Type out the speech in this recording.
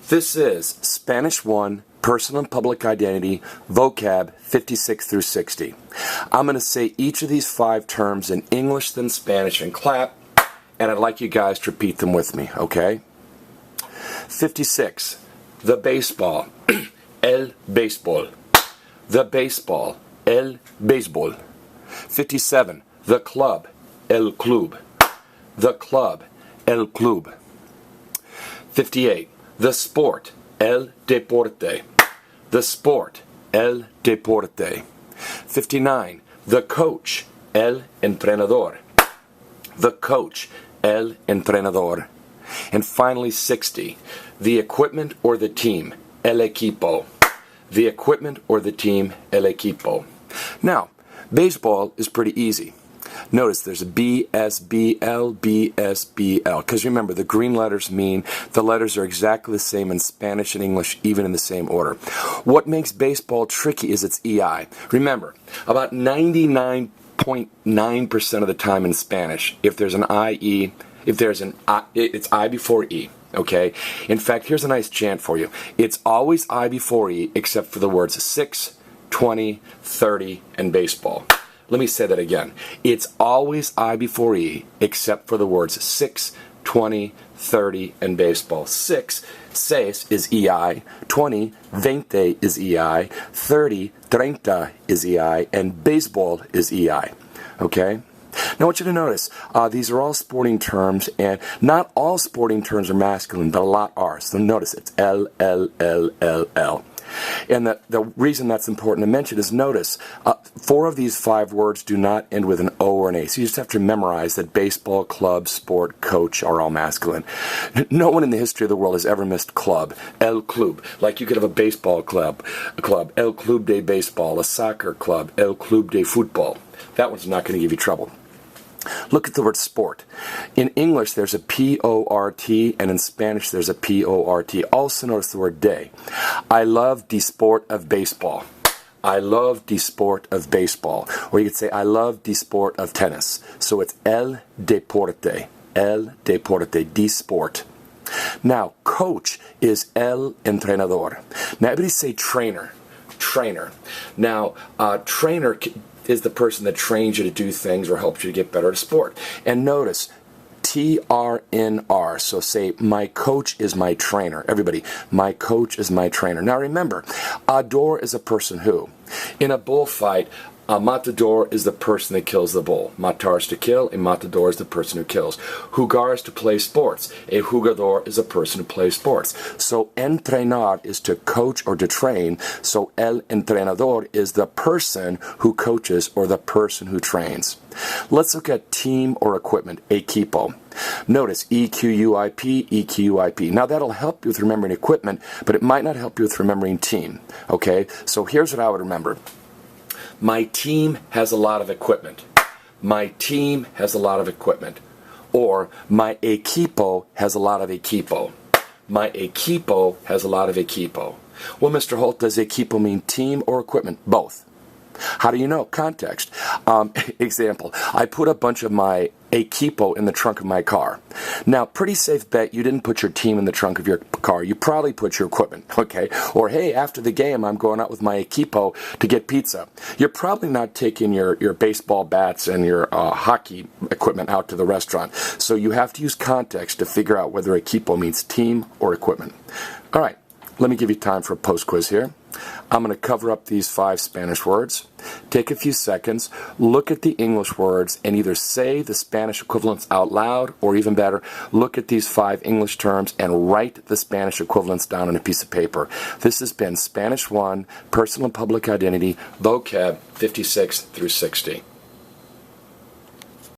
This is Spanish 1, Personal and Public Identity, Vocab 56 through 60. I'm going to say each of these 5 terms in English, then Spanish, and clap, and I'd like you guys to repeat them with me, okay? 56, the baseball, el béisbol. The baseball, el béisbol. 57, the club, el club. The club, el club. 58, the sport, el deporte. The sport, el deporte. 59, the coach, el entrenador. The coach, el entrenador. And finally 60, the equipment or the team, el equipo. The equipment or the team, el equipo. Now, baseball is pretty easy. Notice there's a B, S, B, L, B, S, B, L. Because remember, the green letters mean the letters are exactly the same in Spanish and English, even in the same order. What makes baseball tricky is its EI. Remember, about 99.9% of the time in Spanish, if there's an IE, it's I before E. Okay? In fact, here's a nice chant for you. It's always I before E, except for the words 6, 20, 30, and baseball. Let me say that again. It's always I before E, except for the words 6, 20, 30, and baseball. 6, seis is EI, 20, veinte is EI, 30, treinta is EI, and baseball is EI. Okay? Now I want you to notice, these are all sporting terms, and not all sporting terms are masculine, but a lot are. So notice it's L, L, L, L, L. And the reason that's important to mention is notice, 4 of these 5 words do not end with an O or an A. So you just have to memorize that baseball, club, sport, coach are all masculine. No one in the history of the world has ever missed club, el club. Like you could have a baseball club, el club de baseball, a soccer club, el club de football. That one's not going to give you trouble. Look at the word sport. In English, there's a P-O-R-T, and in Spanish, there's a P-O-R-T. Also notice the word de. I love the sport of baseball. I love the sport of baseball. Or you could say, I love the sport of tennis. So it's el deporte. El deporte, the sport. Now, coach is el entrenador. Now, everybody say trainer. Trainer. Now, trainer is the person that trains you to do things or helps you to get better at a sport. And notice, TRNR. So say, my coach is my trainer. Everybody, my coach is my trainer. Now remember, ador is a person who. In a bullfight, a matador is the person that kills the bull. Matar is to kill, a matador is the person who kills. Jugar is to play sports. A jugador is a person who plays sports. So entrenar is to coach or to train. So el entrenador is the person who coaches or the person who trains. Let's look at team or equipment, equipo. Notice EQUIP, EQUIP. Now that'll help you with remembering equipment, but it might not help you with remembering team. Okay, so here's what I would remember. My team has a lot of equipment. My team has a lot of equipment. Or, my equipo has a lot of equipo. My equipo has a lot of equipo. Well, Mr. Holt, does equipo mean team or equipment? Both. How do you know? Context. Example, I put a bunch of my equipo in the trunk of my car. Now, pretty safe bet you didn't put your team in the trunk of your car. You probably put your equipment, okay? Or, hey, after the game, I'm going out with my equipo to get pizza. You're probably not taking your baseball bats and your hockey equipment out to the restaurant. So you have to use context to figure out whether equipo means team or equipment. All right, let me give you time for a post-quiz here. I'm going to cover up these 5 Spanish words. Take a few seconds, look at the English words, and either say the Spanish equivalents out loud, or even better, look at these 5 English terms and write the Spanish equivalents down on a piece of paper. This has been Spanish 1, Personal and Public Identity, Vocab 56 through 60.